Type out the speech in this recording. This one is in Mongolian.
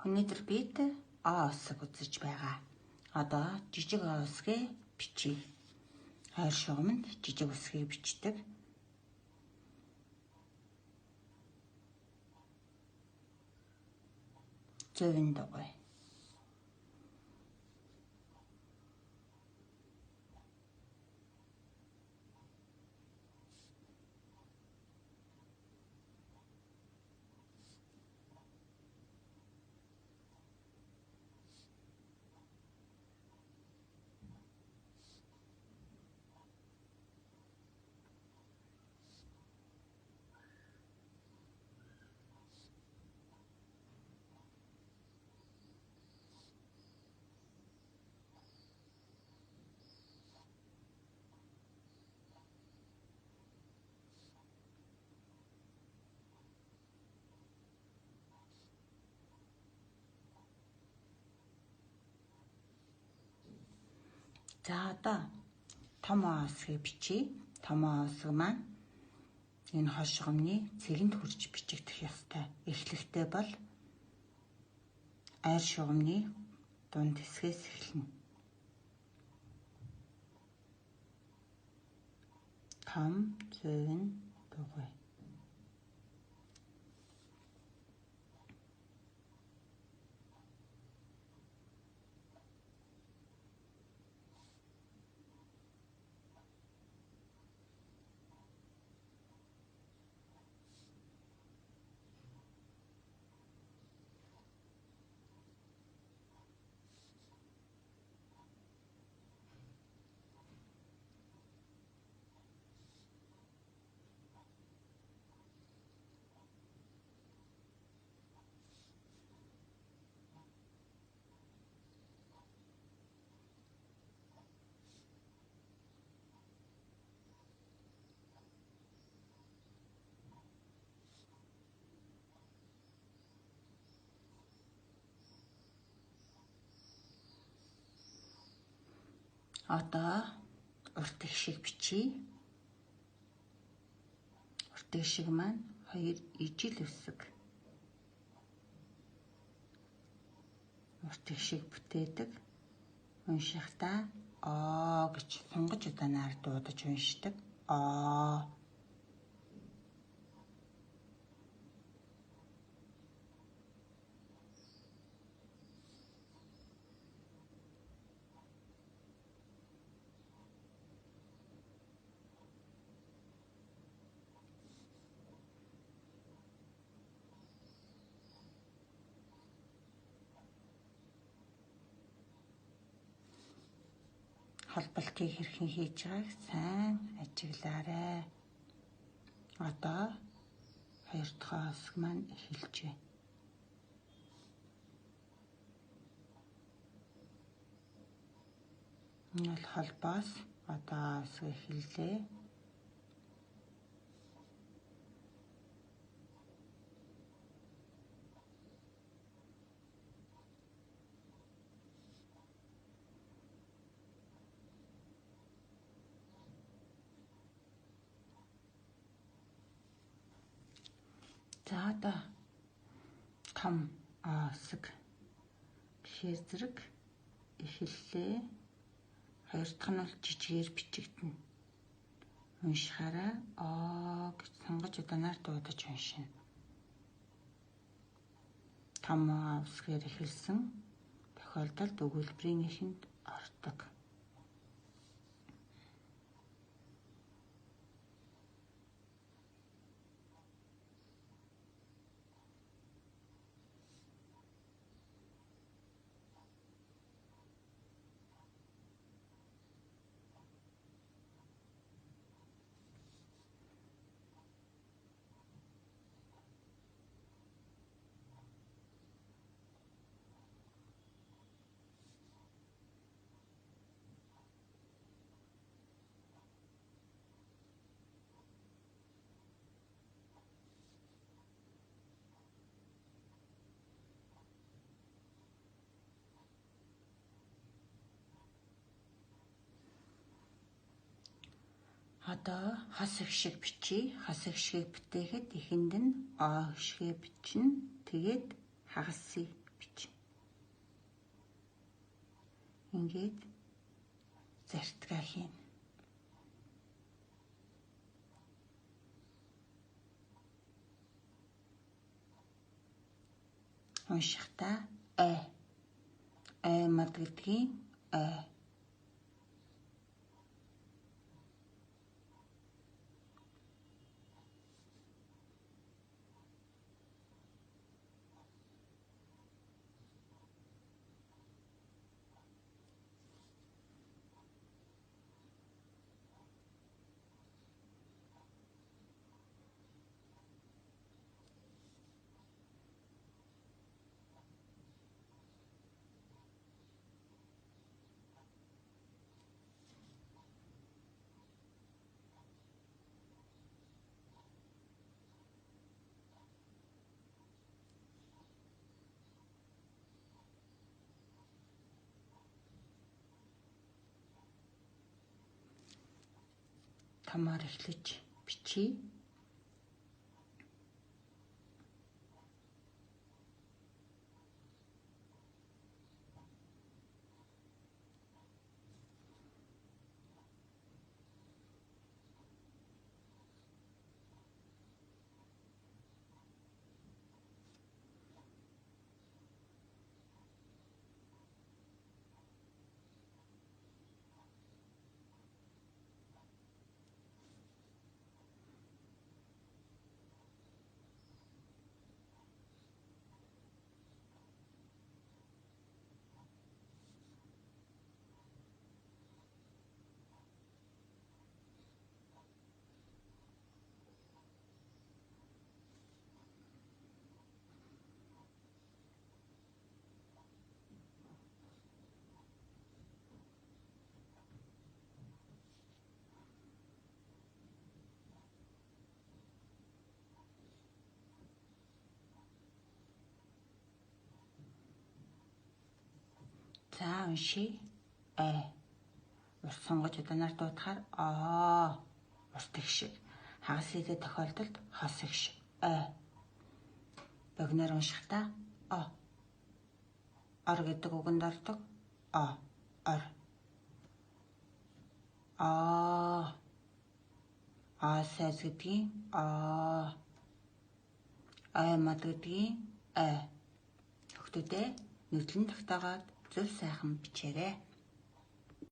Өнөөдөр бид А усыг үзэж байгаа. Одоо жижиг А усгийг бичье. Хойр шугамд жижиг усгийг бичдэг. Зөвөн дугуй. За одоо том А усыг бичье. Том А усыг маань энэ хошгомны цэгэнд хүрч бичигдэх ёстой. Эхлэхдээ бол ойр шугамны дунд хэсгээс эхэлнэ. Том зөвөн дугуй. Одоо урт ишиг бичье. Урт ишиг маань 2 ижил үсэг. Урт ишиг бүтээдэг. Уншихдаа О гэж сунгаж удаанаар дуудаж уншдаг. О. Холболтыг хэрхэн хийж байгааг сайн ажиглаарай. Одоо 2 дахь хэсэг маань эхэлжээ. Энэ бол холбоос одоо хэсэг эхэллээ. За одоо том А усыг гэхээр зэрэг эхэллээ. 2 дахь нь бол жижигээр бичигдэнэ. Уншихаараа О гэж сонгож удаанаар дуудаж уншина. Том А усгээр эхэлсэн тохиолдолд өгүүлбэрийн эхэнд ордог. Одоо хас ишиг бичье. Хас ишгийг бүтээхэд эхэнд нь О ишгээ бичнэ. Тэгээд хагасыг бичнэ. ингээд зартгаа хийн. Уншихтаа мад гэдгийн томоор эхлэж бичиж. За уншия. Ус сонгож удаанаар дуудахаар ус тэг шиг. Хагас хэлээ тохиолдолд хос их шиг. Богиноор уншихдаа ор гэдэг үгэнд ордог. Ор. Сайз гэдгийн мад гэдгийн Хөгтөдөө нүдлэн тогтоогоод зөв сайхан бичээрэй.